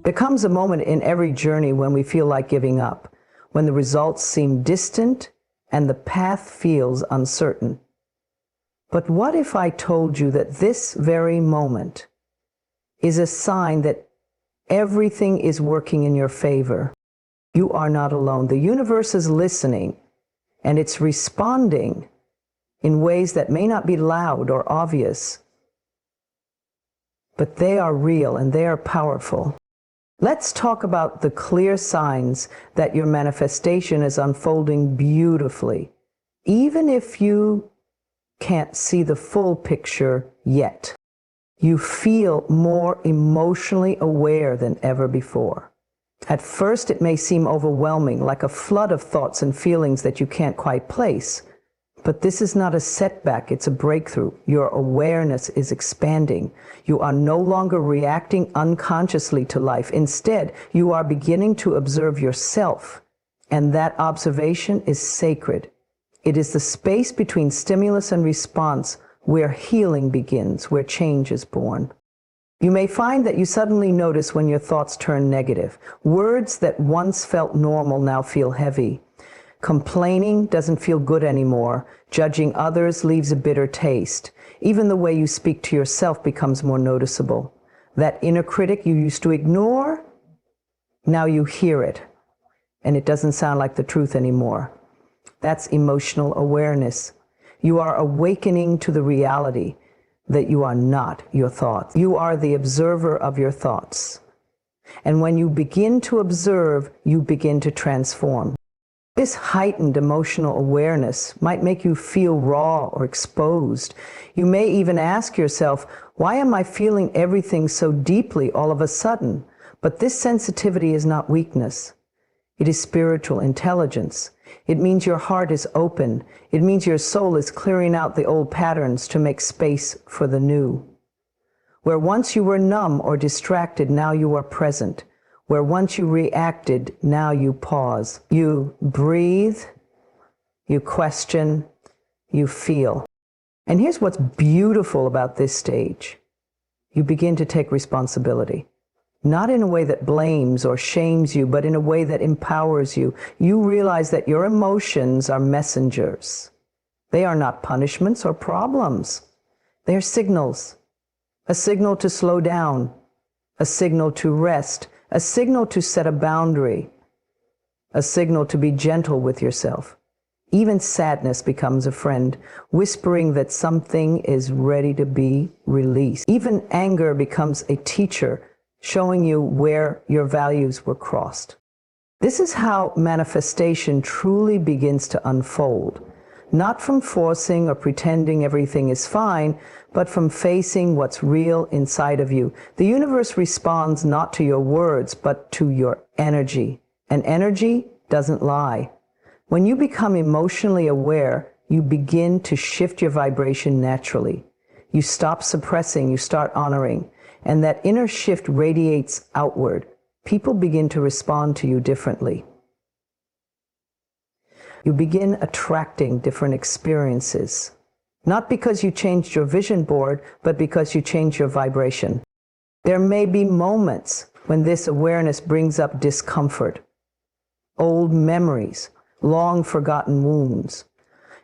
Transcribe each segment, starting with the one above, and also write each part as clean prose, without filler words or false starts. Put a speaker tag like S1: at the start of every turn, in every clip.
S1: There comes a moment in every journey when we feel like giving up, when the results seem distant and the path feels uncertain. But what if I told you that this very moment is a sign that everything is working in your favor? You are not alone. The universe is listening, and it's responding in ways that may not be loud or obvious, but they are real and they are powerful. Let's talk about the clear signs that your manifestation is unfolding beautifully, even if you can't see the full picture yet. You feel more emotionally aware than ever before. At first, it may seem overwhelming, like a flood of thoughts and feelings that you can't quite place. But this is not a setback, it's a breakthrough. Your awareness is expanding. You are no longer reacting unconsciously to life. Instead, you are beginning to observe yourself. And that observation is sacred. It is the space between stimulus and response where healing begins, where change is born. You may find that you suddenly notice when your thoughts turn negative. Words that once felt normal now feel heavy. Complaining doesn't feel good anymore. Judging others leaves a bitter taste. Even the way you speak to yourself becomes more noticeable. That inner critic you used to ignore, now you hear it, and it doesn't sound like the truth anymore. That's emotional awareness. You are awakening to the reality that you are not your thoughts. You are the observer of your thoughts. And when you begin to observe, you begin to transform. This heightened emotional awareness might make you feel raw or exposed. You may even ask yourself, why am I feeling everything so deeply all of a sudden? But this sensitivity is not weakness. It is spiritual intelligence. It means your heart is open. It means your soul is clearing out the old patterns to make space for the new. Where once you were numb or distracted, now you are present. Where once you reacted, now you pause. You breathe, you question, you feel. And here's what's beautiful about this stage. You begin to take responsibility. Not in a way that blames or shames you, but in a way that empowers you. You realize that your emotions are messengers. They are not punishments or problems. They are signals. A signal to slow down, a signal to rest, a signal to set a boundary, a signal to be gentle with yourself. Even sadness becomes a friend, whispering that something is ready to be released. Even anger becomes a teacher, showing you where your values were crossed. This is how manifestation truly begins to unfold. Not from forcing or pretending everything is fine, but from facing what's real inside of you. The universe responds not to your words, but to your energy. And energy doesn't lie. When you become emotionally aware, you begin to shift your vibration naturally. You stop suppressing, you start honoring. And that inner shift radiates outward. People begin to respond to you differently. You begin attracting different experiences. Not because you changed your vision board, but because you changed your vibration. There may be moments when this awareness brings up discomfort, old memories, long forgotten wounds,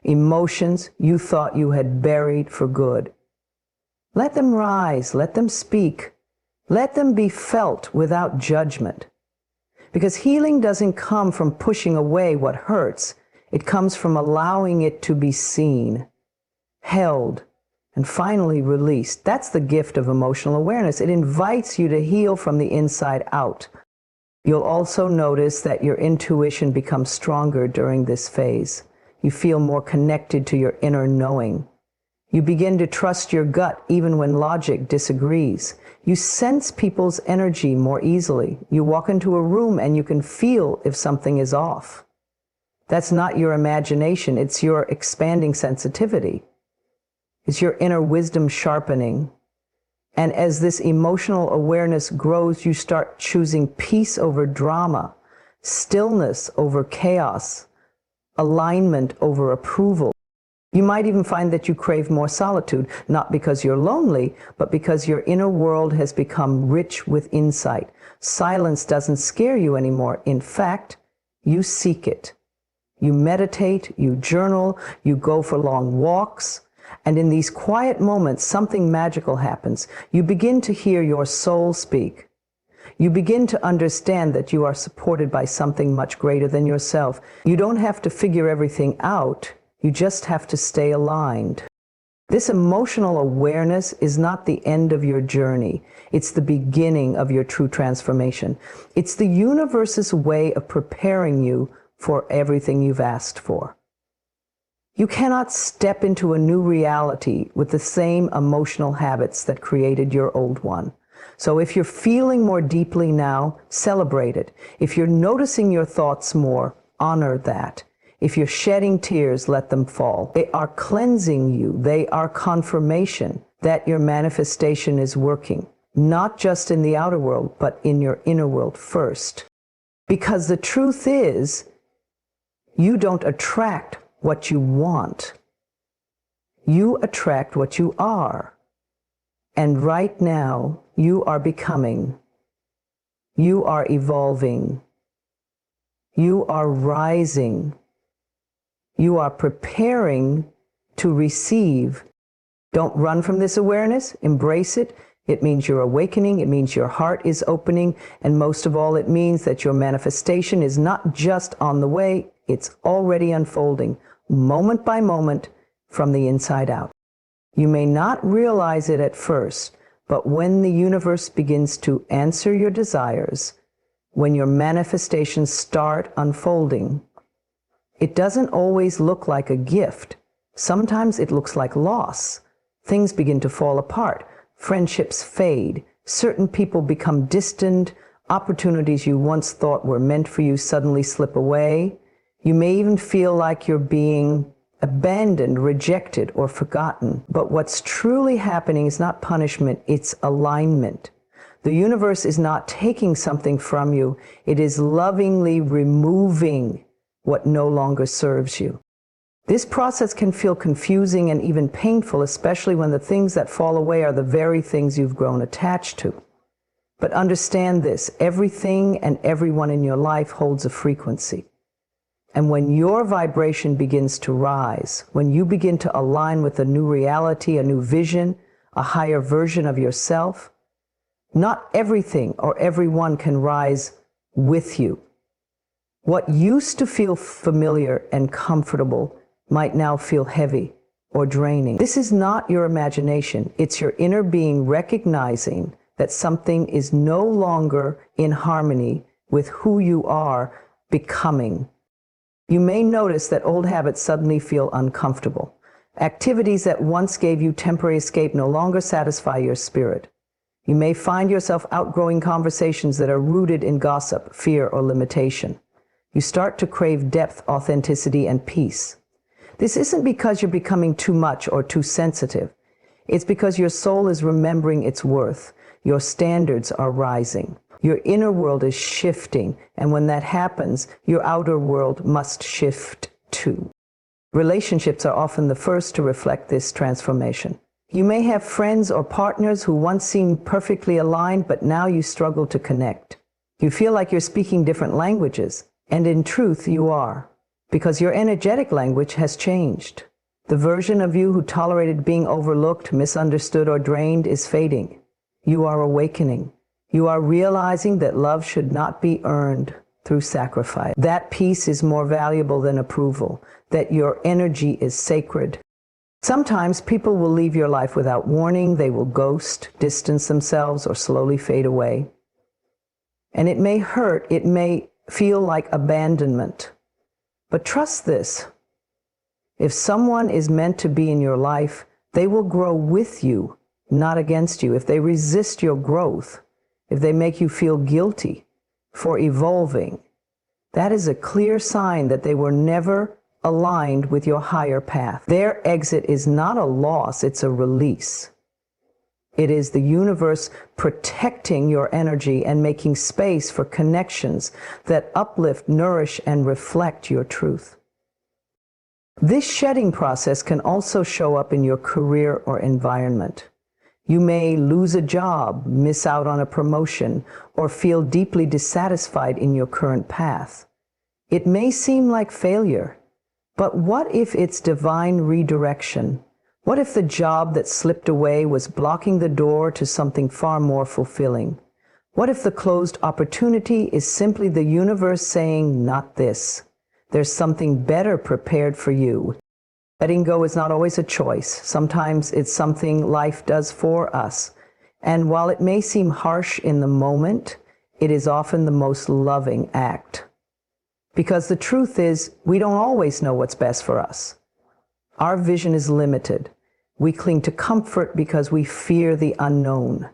S1: emotions you thought you had buried for good. Let them rise, let them speak, let them be felt without judgment. Because healing doesn't come from pushing away what hurts. It comes from allowing it to be seen, held, and finally released. That's the gift of emotional awareness. It invites you to heal from the inside out. You'll also notice that your intuition becomes stronger during this phase. You feel more connected to your inner knowing. You begin to trust your gut even when logic disagrees. You sense people's energy more easily. You walk into a room and you can feel if something is off. That's not your imagination, it's your expanding sensitivity. It's your inner wisdom sharpening. And as this emotional awareness grows, you start choosing peace over drama, stillness over chaos, alignment over approval. You might even find that you crave more solitude, not because you're lonely, but because your inner world has become rich with insight. Silence doesn't scare you anymore. In fact, you seek it. You meditate, you journal, you go for long walks, and in these quiet moments, something magical happens. You begin to hear your soul speak. You begin to understand that you are supported by something much greater than yourself. You don't have to figure everything out. You just have to stay aligned. This emotional awareness is not the end of your journey. It's the beginning of your true transformation. It's the universe's way of preparing you for everything you've asked for. You cannot step into a new reality with the same emotional habits that created your old one. So if you're feeling more deeply now, celebrate it. If you're noticing your thoughts more, honor that. If you're shedding tears, let them fall. They are cleansing you. They are confirmation that your manifestation is working, not just in the outer world, but in your inner world first. Because the truth is, you don't attract what you want. You attract what you are. And right now, you are becoming. You are evolving. You are rising. You are preparing to receive. Don't run from this awareness. Embrace it. It means you're awakening. It means your heart is opening. And most of all, it means that your manifestation is not just on the way. It's already unfolding, moment by moment, from the inside out. You may not realize it at first, but when the universe begins to answer your desires, when your manifestations start unfolding, it doesn't always look like a gift. Sometimes it looks like loss. Things begin to fall apart. Friendships fade. Certain people become distant. Opportunities you once thought were meant for you suddenly slip away. You may even feel like you're being abandoned, rejected, or forgotten. But what's truly happening is not punishment, it's alignment. The universe is not taking something from you. It is lovingly removing what no longer serves you. This process can feel confusing and even painful, especially when the things that fall away are the very things you've grown attached to. But understand this, everything and everyone in your life holds a frequency. And when your vibration begins to rise, when you begin to align with a new reality, a new vision, a higher version of yourself, not everything or everyone can rise with you. What used to feel familiar and comfortable might now feel heavy or draining. This is not your imagination. It's your inner being recognizing that something is no longer in harmony with who you are becoming. You may notice that old habits suddenly feel uncomfortable. Activities that once gave you temporary escape no longer satisfy your spirit. You may find yourself outgrowing conversations that are rooted in gossip, fear, or limitation. You start to crave depth, authenticity, and peace. This isn't because you're becoming too much or too sensitive. It's because your soul is remembering its worth. Your standards are rising. Your inner world is shifting, and when that happens, your outer world must shift too. Relationships are often the first to reflect this transformation. You may have friends or partners who once seemed perfectly aligned, but now you struggle to connect. You feel like you're speaking different languages, and in truth you are, because your energetic language has changed. The version of you who tolerated being overlooked, misunderstood, or drained is fading. You are awakening. You are realizing that love should not be earned through sacrifice. That peace is more valuable than approval, that your energy is sacred. Sometimes people will leave your life without warning. They will ghost, distance themselves, or slowly fade away. And it may hurt, it may feel like abandonment. But trust this, if someone is meant to be in your life, they will grow with you, not against you. If they resist your growth, if they make you feel guilty for evolving, that is a clear sign that they were never aligned with your higher path. Their exit is not a loss, it's a release. It is the universe protecting your energy and making space for connections that uplift, nourish, and reflect your truth. This shedding process can also show up in your career or environment. You may lose a job, miss out on a promotion, or feel deeply dissatisfied in your current path. It may seem like failure, but what if it's divine redirection? What if the job that slipped away was blocking the door to something far more fulfilling? What if the closed opportunity is simply the universe saying, not this? There's something better prepared for you. Letting go is not always a choice. Sometimes it's something life does for us. And while it may seem harsh in the moment, it is often the most loving act. Because the truth is, we don't always know what's best for us. Our vision is limited. We cling to comfort because we fear the unknown.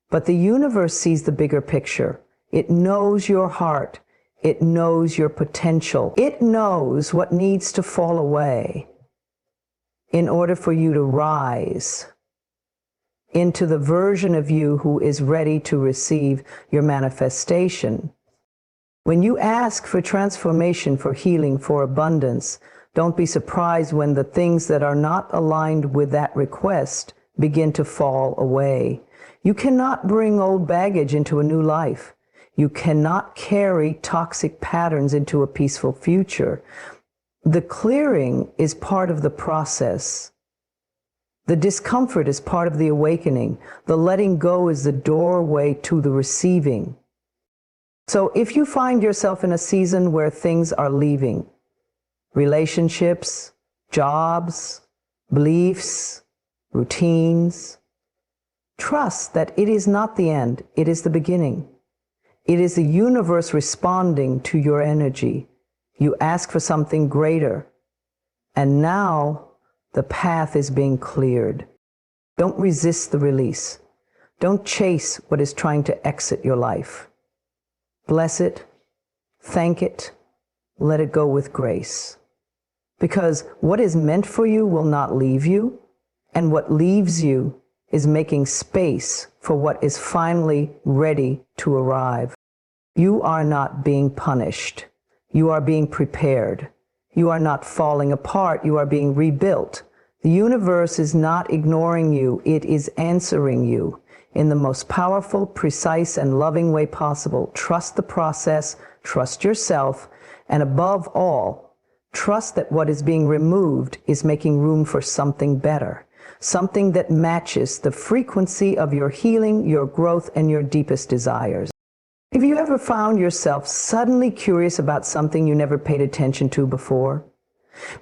S1: But the universe sees the bigger picture. It knows your heart. It knows your potential. It knows what needs to fall away in order for you to rise into the version of you who is ready to receive your manifestation. When you ask for transformation, for healing, for abundance, don't be surprised when the things that are not aligned with that request begin to fall away. You cannot bring old baggage into a new life. You cannot carry toxic patterns into a peaceful future. The clearing is part of the process. The discomfort is part of the awakening. The letting go is the doorway to the receiving. So if you find yourself in a season where things are leaving, relationships, jobs, beliefs, routines, trust that it is not the end, it is the beginning. It is the universe responding to your energy. You ask for something greater, and now the path is being cleared. Don't resist the release. Don't chase what is trying to exit your life. Bless it, thank it, let it go with grace. Because what is meant for you will not leave you, and what leaves you is making space for what is finally ready to arrive. You are not being punished. You are being prepared. You are not falling apart. You are being rebuilt. The universe is not ignoring you. It is answering you in the most powerful, precise, and loving way possible. Trust the process, trust yourself, and above all, trust that what is being removed is making room for something better, something that matches the frequency of your healing, your growth, and your deepest desires. Have you ever found yourself suddenly curious about something you never paid attention to before?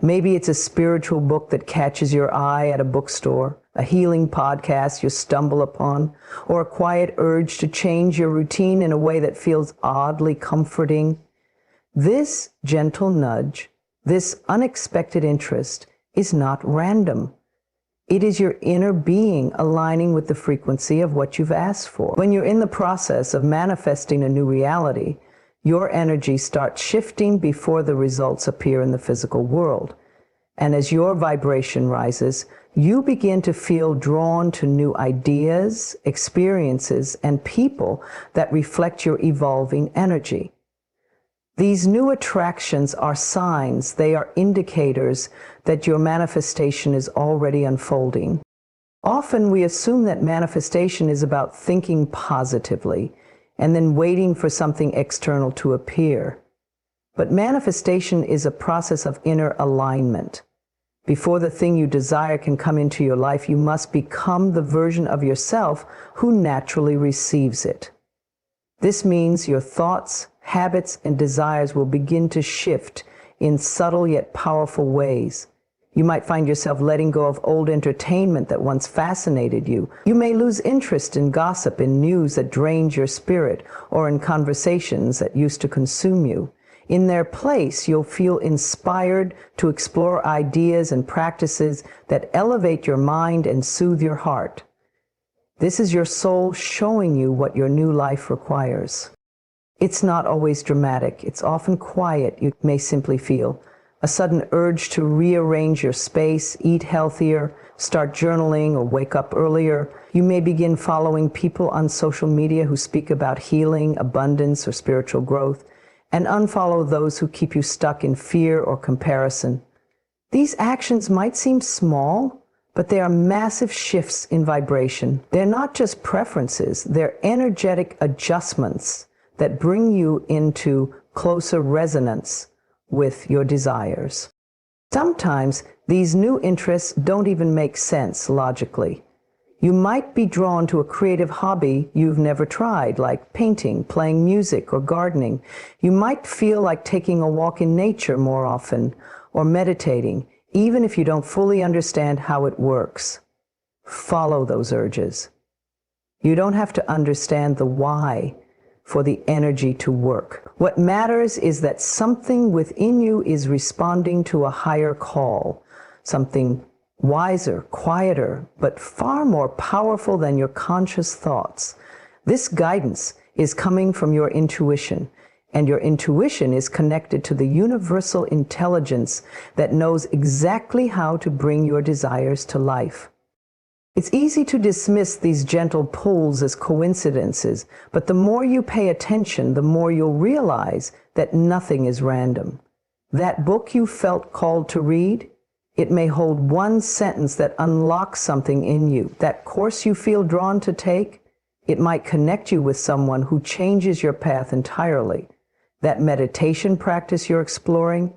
S1: Maybe it's a spiritual book that catches your eye at a bookstore, a healing podcast you stumble upon, or a quiet urge to change your routine in a way that feels oddly comforting. This gentle nudge, this unexpected interest, is not random. It is your inner being aligning with the frequency of what you've asked for. When you're in the process of manifesting a new reality, your energy starts shifting before the results appear in the physical world. And as your vibration rises, you begin to feel drawn to new ideas, experiences, and people that reflect your evolving energy. These new attractions are signs, they are indicators that your manifestation is already unfolding. Often we assume that manifestation is about thinking positively and then waiting for something external to appear. But manifestation is a process of inner alignment. Before the thing you desire can come into your life, you must become the version of yourself who naturally receives it. This means your thoughts, habits, and desires will begin to shift in subtle yet powerful ways. You might find yourself letting go of old entertainment that once fascinated you. You may lose interest in gossip, in news that drains your spirit, or in conversations that used to consume you. In their place, you'll feel inspired to explore ideas and practices that elevate your mind and soothe your heart. This is your soul showing you what your new life requires. It's not always dramatic. It's often quiet. You may simply feel a sudden urge to rearrange your space, eat healthier, start journaling, or wake up earlier. You may begin following people on social media who speak about healing, abundance, or spiritual growth, and unfollow those who keep you stuck in fear or comparison. These actions might seem small, but they are massive shifts in vibration. They're not just preferences, they're energetic adjustments that bring you into closer resonance with your desires. Sometimes these new interests don't even make sense logically. You might be drawn to a creative hobby you've never tried, like painting, playing music, or gardening. You might feel like taking a walk in nature more often, or meditating, even if you don't fully understand how it works. Follow those urges. You don't have to understand the why for the energy to work. What matters is that something within you is responding to a higher call, something wiser, quieter, but far more powerful than your conscious thoughts. This guidance is coming from your intuition, and your intuition is connected to the universal intelligence that knows exactly how to bring your desires to life. It's easy to dismiss these gentle pulls as coincidences, but the more you pay attention, the more you'll realize that nothing is random. That book you felt called to read, it may hold one sentence that unlocks something in you. That course you feel drawn to take, it might connect you with someone who changes your path entirely. That meditation practice you're exploring,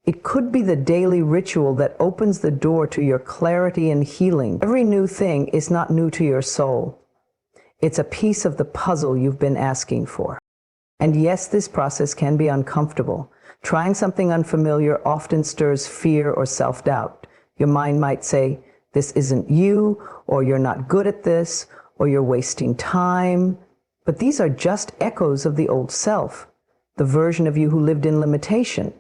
S1: it could be the daily ritual that opens the door to your clarity and healing. Every new thing is not new to your soul. It's a piece of the puzzle you've been asking for. And yes, this process can be uncomfortable. Trying something unfamiliar often stirs fear or self-doubt. Your mind might say, this isn't you, or you're not good at this, or you're wasting time. But these are just echoes of the old self, the version of you who lived in limitation.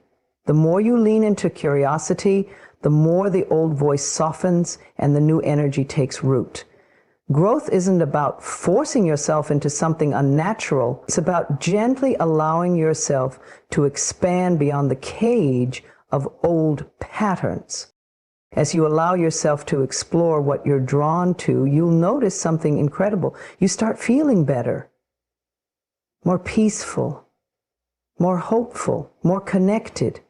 S1: The more you lean into curiosity, the more the old voice softens and the new energy takes root. Growth isn't about forcing yourself into something unnatural. It's about gently allowing yourself to expand beyond the cage of old patterns. As you allow yourself to explore what you're drawn to, you'll notice something incredible. You start feeling better, more peaceful, more hopeful, more connected.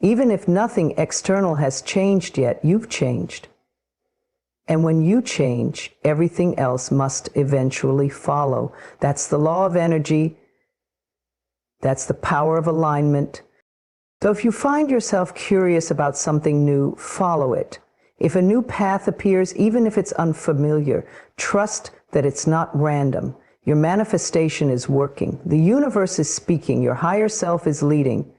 S1: Even if nothing external has changed yet, you've changed. And when you change, everything else must eventually follow. That's the law of energy. That's the power of alignment. So if you find yourself curious about something new, follow it. If a new path appears, even if it's unfamiliar, trust that it's not random. Your manifestation is working. The universe is speaking. Your higher self is leading.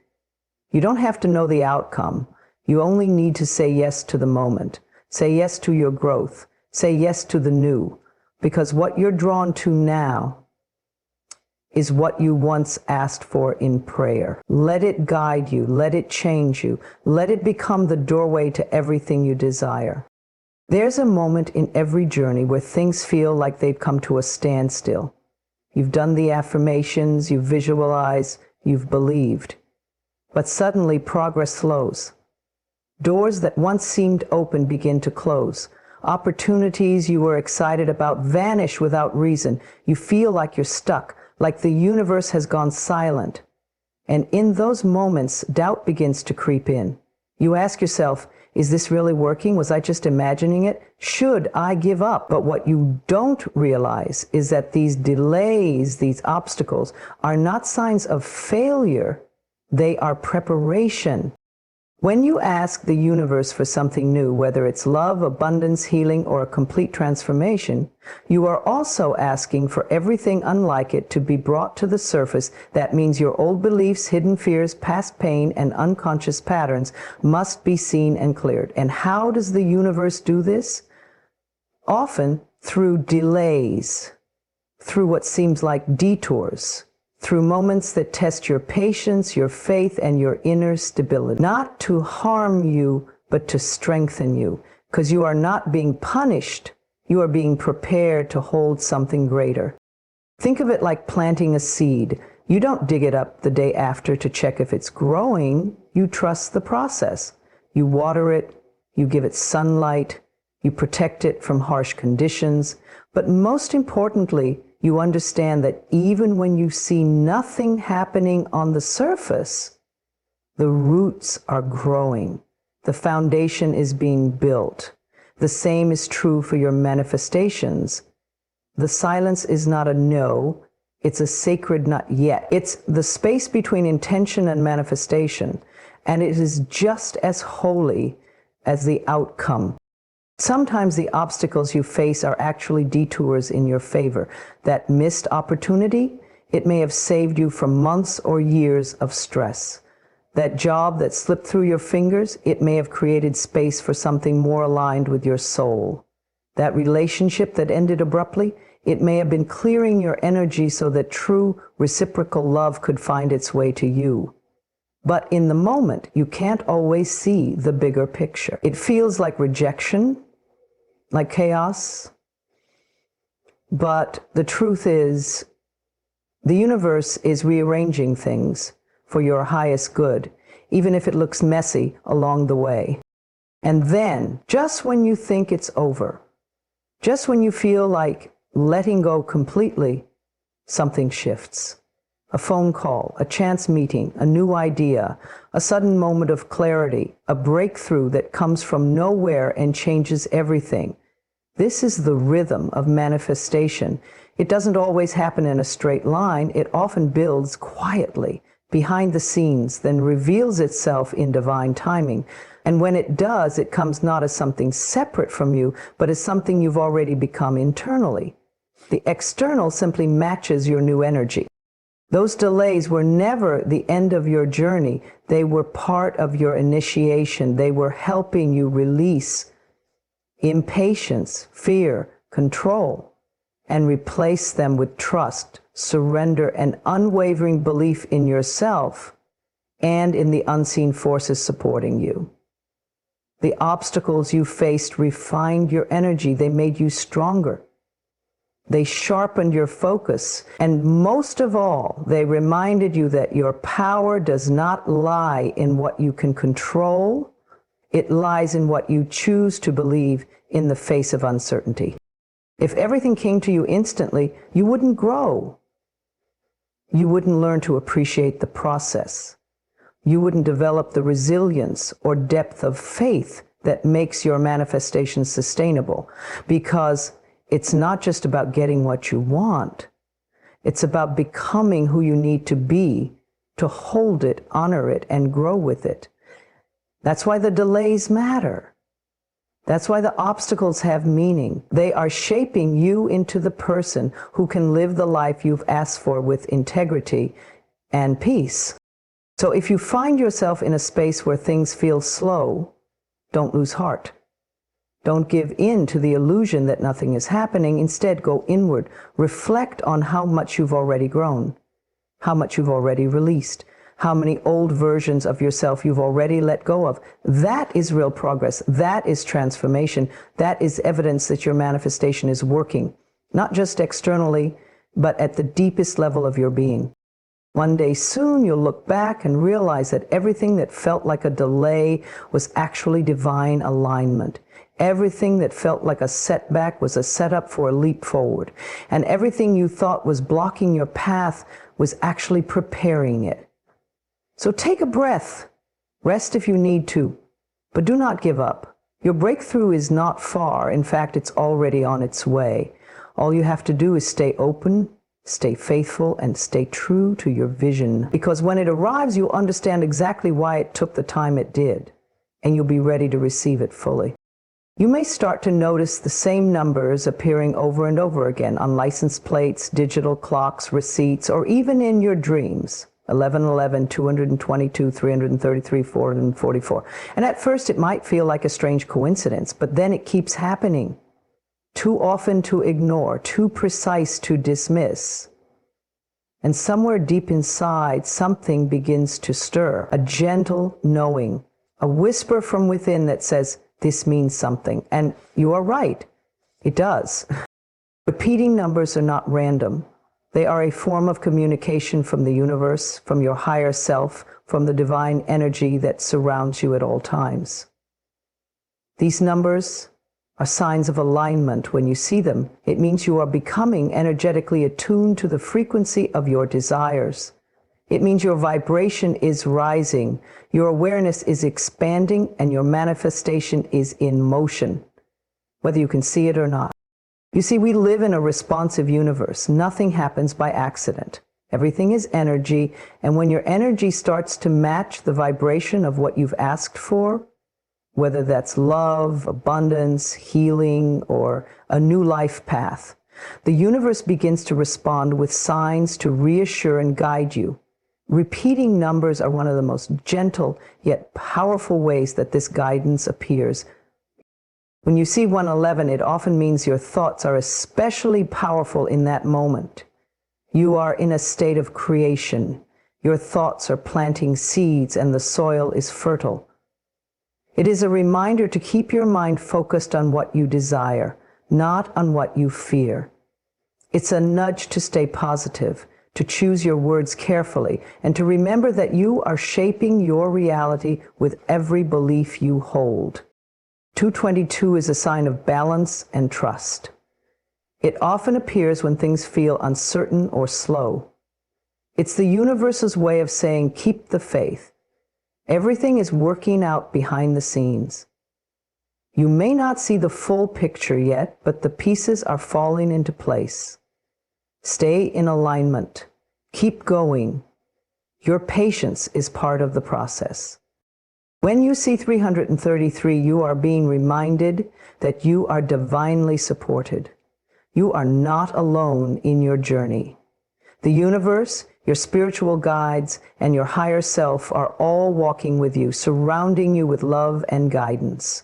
S1: You don't have to know the outcome. You only need to say yes to the moment. Say yes to your growth. Say yes to the new. Because what you're drawn to now is what you once asked for in prayer. Let it guide you. Let it change you. Let it become the doorway to everything you desire. There's a moment in every journey where things feel like they've come to a standstill. You've done the affirmations, you've visualized, you've believed. But suddenly progress slows. Doors that once seemed open begin to close. Opportunities you were excited about vanish without reason. You feel like you're stuck, like the universe has gone silent. And in those moments, doubt begins to creep in. You ask yourself, is this really working? Was I just imagining it? Should I give up? But what you don't realize is that these delays, these obstacles, are not signs of failure. They are preparation. When you ask the universe for something new, whether it's love, abundance, healing, or a complete transformation, you are also asking for everything unlike it to be brought to the surface. That means your old beliefs, hidden fears, past pain, and unconscious patterns must be seen and cleared. And how does the universe do this? Often through delays, through what seems like detours, through moments that test your patience, your faith, and your inner stability. Not to harm you, but to strengthen you. Because you are not being punished, you are being prepared to hold something greater. Think of it like planting a seed. You don't dig it up the day after to check if it's growing. You trust the process. You water it, you give it sunlight, you protect it from harsh conditions. But most importantly, you understand that even when you see nothing happening on the surface, the roots are growing. The foundation is being built. The same is true for your manifestations. The silence is not a no, it's a sacred not yet. It's the space between intention and manifestation, and it is just as holy as the outcome. Sometimes the obstacles you face are actually detours in your favor. That missed opportunity, it may have saved you from months or years of stress. That job that slipped through your fingers, it may have created space for something more aligned with your soul. That relationship that ended abruptly, it may have been clearing your energy so that true reciprocal love could find its way to you. But in the moment, you can't always see the bigger picture. It feels like rejection, like chaos. But the truth is, the universe is rearranging things for your highest good, even if it looks messy along the way. And then, just when you think it's over, just when you feel like letting go completely, something shifts. A phone call, a chance meeting, a new idea, a sudden moment of clarity, a breakthrough that comes from nowhere and changes everything. This is the rhythm of manifestation. It doesn't always happen in a straight line. It often builds quietly, behind the scenes, then reveals itself in divine timing. And when it does, it comes not as something separate from you, but as something you've already become internally. The external simply matches your new energy. Those delays were never the end of your journey. They were part of your initiation. They were helping you release impatience, fear, control, and replace them with trust, surrender, and unwavering belief in yourself and in the unseen forces supporting you. The obstacles you faced refined your energy. They made you stronger. They sharpened your focus, and most of all, they reminded you that your power does not lie in what you can control. It lies in what you choose to believe in the face of uncertainty. If everything came to you instantly, you wouldn't grow. You wouldn't learn to appreciate the process. You wouldn't develop the resilience or depth of faith that makes your manifestation sustainable, because it's not just about getting what you want. It's about becoming who you need to be to hold it, honor it, and grow with it. That's why the delays matter. That's why the obstacles have meaning. They are shaping you into the person who can live the life you've asked for with integrity and peace. So if you find yourself in a space where things feel slow, don't lose heart. Don't give in to the illusion that nothing is happening. Instead, go inward. Reflect on how much you've already grown, how much you've already released, how many old versions of yourself you've already let go of. That is real progress. That is transformation. That is evidence that your manifestation is working, not just externally, but at the deepest level of your being. One day soon, you'll look back and realize that everything that felt like a delay was actually divine alignment. Everything that felt like a setback was a setup for a leap forward. And everything you thought was blocking your path was actually preparing it. So take a breath. Rest if you need to, but do not give up. Your breakthrough is not far. In fact, it's already on its way. All you have to do is stay open, stay faithful, and stay true to your vision. Because when it arrives, you'll understand exactly why it took the time it did, and you'll be ready to receive it fully. You may start to notice the same numbers appearing over and over again on license plates, digital clocks, receipts, or even in your dreams. 1111, 222, 333, 444. And at first it might feel like a strange coincidence, but then it keeps happening. Too often to ignore, too precise to dismiss. And somewhere deep inside, something begins to stir. A gentle knowing, a whisper from within that says, this means something. And you are right. It does. Repeating numbers are not random. They are a form of communication from the universe, from your higher self, from the divine energy that surrounds you at all times. These numbers are signs of alignment. When you see them, it means you are becoming energetically attuned to the frequency of your desires. It means your vibration is rising, your awareness is expanding, and your manifestation is in motion, whether you can see it or not. You see, we live in a responsive universe. Nothing happens by accident. Everything is energy, and when your energy starts to match the vibration of what you've asked for, whether that's love, abundance, healing, or a new life path, the universe begins to respond with signs to reassure and guide you. Repeating numbers are one of the most gentle yet powerful ways that this guidance appears. When you see 111, it often means your thoughts are especially powerful in that moment. You are in a state of creation. Your thoughts are planting seeds and the soil is fertile. It is a reminder to keep your mind focused on what you desire, not on what you fear. It's a nudge to stay positive, to choose your words carefully, and to remember that you are shaping your reality with every belief you hold. 222 is a sign of balance and trust. It often appears when things feel uncertain or slow. It's the universe's way of saying, keep the faith. Everything is working out behind the scenes. You may not see the full picture yet, but the pieces are falling into place. Stay in alignment. Keep going. Your patience is part of the process. When you see 333, you are being reminded that you are divinely supported. You are not alone in your journey. The universe, your spiritual guides, and your higher self are all walking with you, surrounding you with love and guidance.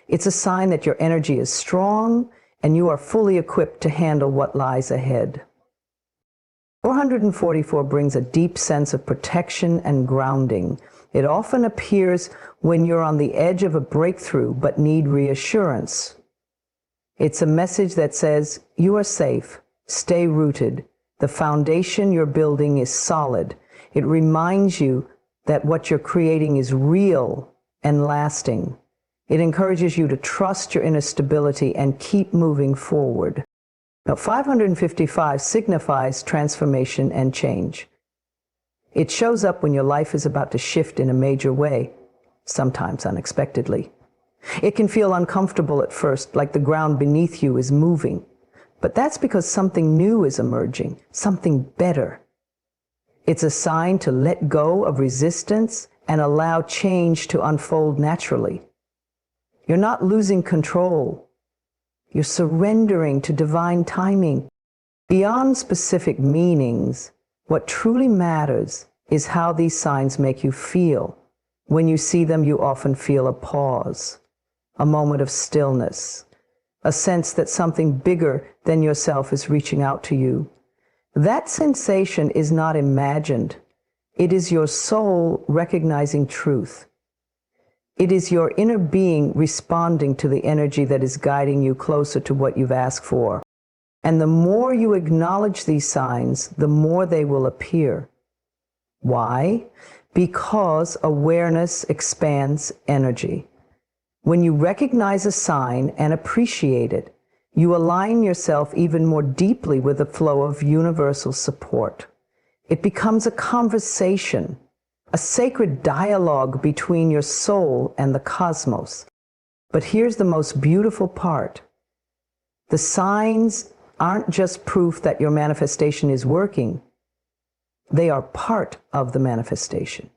S1: It's a sign that your energy is strong and you are fully equipped to handle what lies ahead. 444 brings a deep sense of protection and grounding. It often appears when you're on the edge of a breakthrough but need reassurance. It's a message that says, you are safe, stay rooted. The foundation you're building is solid. It reminds you that what you're creating is real and lasting. It encourages you to trust your inner stability and keep moving forward. Now, 555 signifies transformation and change. It shows up when your life is about to shift in a major way, sometimes unexpectedly. It can feel uncomfortable at first, like the ground beneath you is moving. But that's because something new is emerging, something better. It's a sign to let go of resistance and allow change to unfold naturally. You're not losing control. You're surrendering to divine timing. Beyond specific meanings, what truly matters is how these signs make you feel. When you see them, you often feel a pause, a moment of stillness, a sense that something bigger than yourself is reaching out to you. That sensation is not imagined. It is your soul recognizing truth. It is your inner being responding to the energy that is guiding you closer to what you've asked for. And the more you acknowledge these signs, the more they will appear. Why? Because awareness expands energy. When you recognize a sign and appreciate it, you align yourself even more deeply with the flow of universal support. It becomes a conversation, a sacred dialogue between your soul and the cosmos. But here's the most beautiful part. The signs aren't just proof that your manifestation is working. They are part of the manifestation.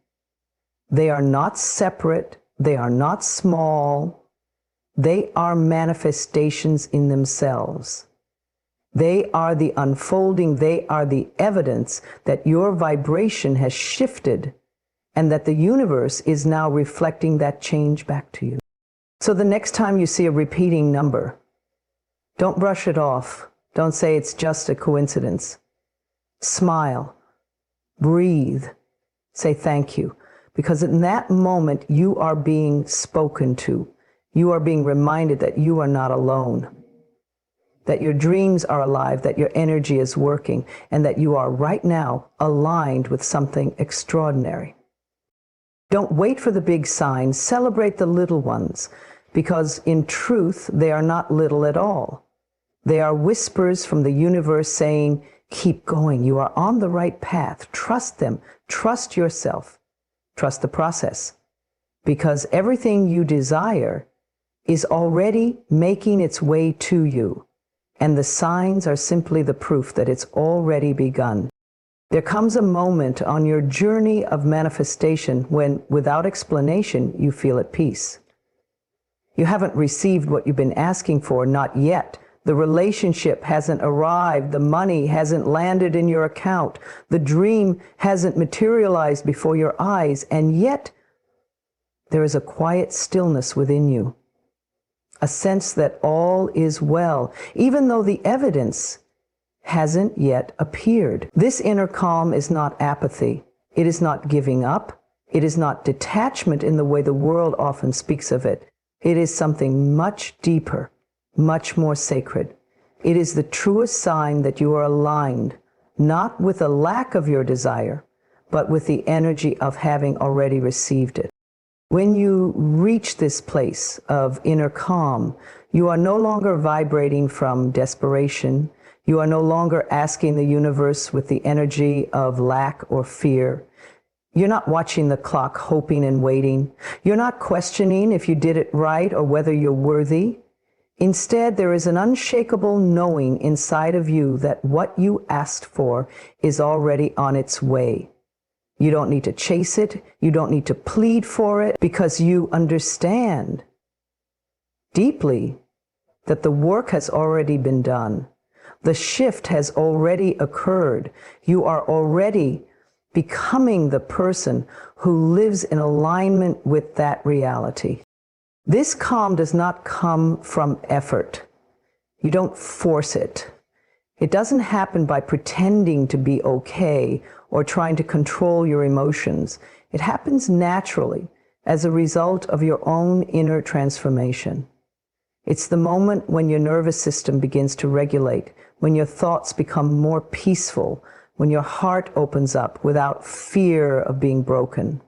S1: They are not separate. They are not small. They are manifestations in themselves. They are the unfolding. They are the evidence that your vibration has shifted and that the universe is now reflecting that change back to you. So the next time you see a repeating number, don't brush it off. Don't say it's just a coincidence. Smile. Breathe. Say thank you. Because in that moment, you are being spoken to. You are being reminded that you are not alone, that your dreams are alive, that your energy is working, and that you are right now aligned with something extraordinary. Don't wait for the big signs. Celebrate the little ones, because in truth, they are not little at all. They are whispers from the universe saying, Keep going. You are on the right path. Trust them. Trust yourself. Trust the process. Because everything you desire is already making its way to you. And the signs are simply the proof that it's already begun. There comes a moment on your journey of manifestation when, without explanation, you feel at peace. You haven't received what you've been asking for, not yet. The relationship hasn't arrived. The money hasn't landed in your account. The dream hasn't materialized before your eyes. And yet, there is a quiet stillness within you. A sense that all is well, even though the evidence hasn't yet appeared. This inner calm is not apathy. It is not giving up. It is not detachment in the way the world often speaks of it. It is something much deeper, much more sacred. It is the truest sign that you are aligned, not with a lack of your desire, but with the energy of having already received it. When you reach this place of inner calm, you are no longer vibrating from desperation. You are no longer asking the universe with the energy of lack or fear. You're not watching the clock, hoping and waiting. You're not questioning if you did it right or whether you're worthy. Instead, there is an unshakable knowing inside of you that what you asked for is already on its way. You don't need to chase it. You don't need to plead for it, because you understand deeply that the work has already been done. The shift has already occurred. You are already becoming the person who lives in alignment with that reality. This calm does not come from effort. You don't force it. It doesn't happen by pretending to be okay or trying to control your emotions. It happens naturally as a result of your own inner transformation. It's the moment when your nervous system begins to regulate, when your thoughts become more peaceful, when your heart opens up without fear of being broken.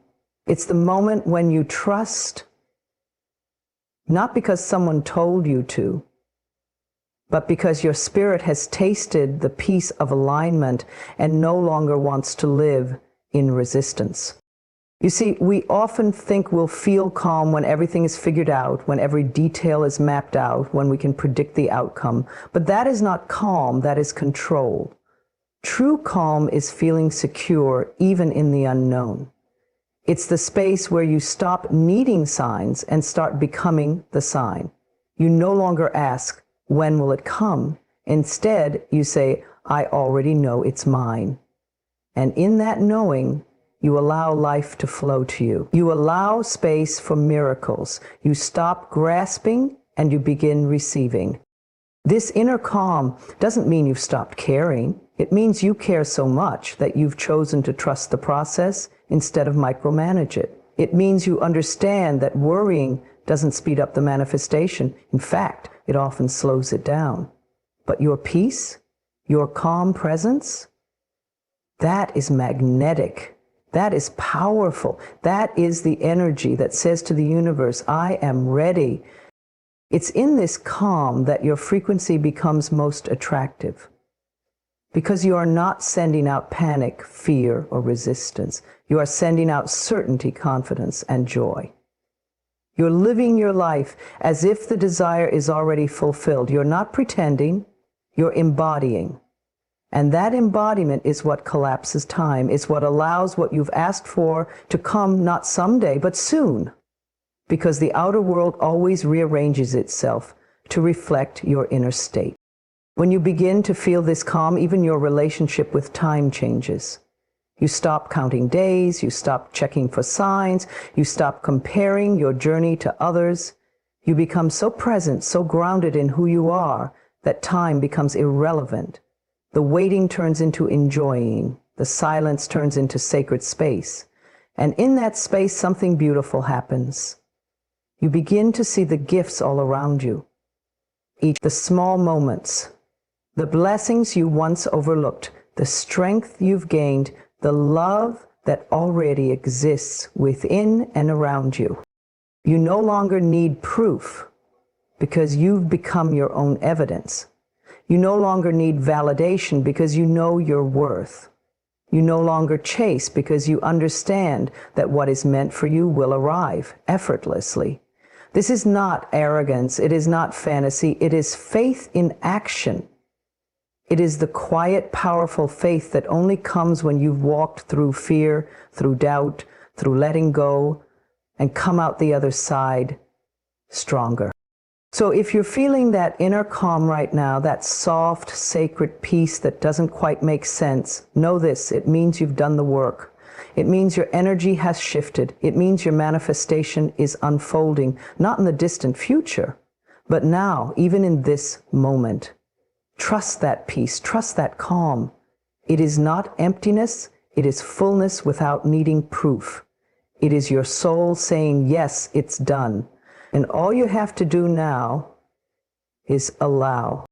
S1: It's the moment when you trust, not because someone told you to, but because your spirit has tasted the peace of alignment and no longer wants to live in resistance. You see, we often think we'll feel calm when everything is figured out, when every detail is mapped out, when we can predict the outcome. But that is not calm, that is control. True calm is feeling secure even in the unknown. It's the space where you stop needing signs and start becoming the sign. You no longer ask, when will it come? Instead, you say, I already know it's mine. And in that knowing, you allow life to flow to you. You allow space for miracles. You stop grasping and you begin receiving. This inner calm doesn't mean you've stopped caring. It means you care so much that you've chosen to trust the process instead of micromanage it. It means you understand that worrying doesn't speed up the manifestation. In fact, it often slows it down. But your peace, your calm presence, that is magnetic. That is powerful. That is the energy that says to the universe, I am ready. It's in this calm that your frequency becomes most attractive, because you are not sending out panic, fear, or resistance. You are sending out certainty, confidence, and joy. You're living your life as if the desire is already fulfilled. You're not pretending, you're embodying. And that embodiment is what collapses time. It's what allows what you've asked for to come not someday, but soon. Because the outer world always rearranges itself to reflect your inner state. When you begin to feel this calm, even your relationship with time changes. You stop counting days, you stop checking for signs, you stop comparing your journey to others. You become so present, so grounded in who you are, that time becomes irrelevant. The waiting turns into enjoying. The silence turns into sacred space. And in that space, something beautiful happens. You begin to see the gifts all around you. The small moments, the blessings you once overlooked, the strength you've gained, the love that already exists within and around you. You no longer need proof because you've become your own evidence. You no longer need validation because you know your worth. You no longer chase because you understand that what is meant for you will arrive effortlessly. This is not arrogance. It is not fantasy. It is faith in action. It is the quiet, powerful faith that only comes when you've walked through fear, through doubt, through letting go, and come out the other side stronger. So if you're feeling that inner calm right now, that soft, sacred peace that doesn't quite make sense, know this: it means you've done the work. It means your energy has shifted. It means your manifestation is unfolding, not in the distant future, but now, even in this moment. Trust that peace, trust that calm. It is not emptiness, it is fullness without needing proof. It is your soul saying, yes, it's done. And all you have to do now is allow.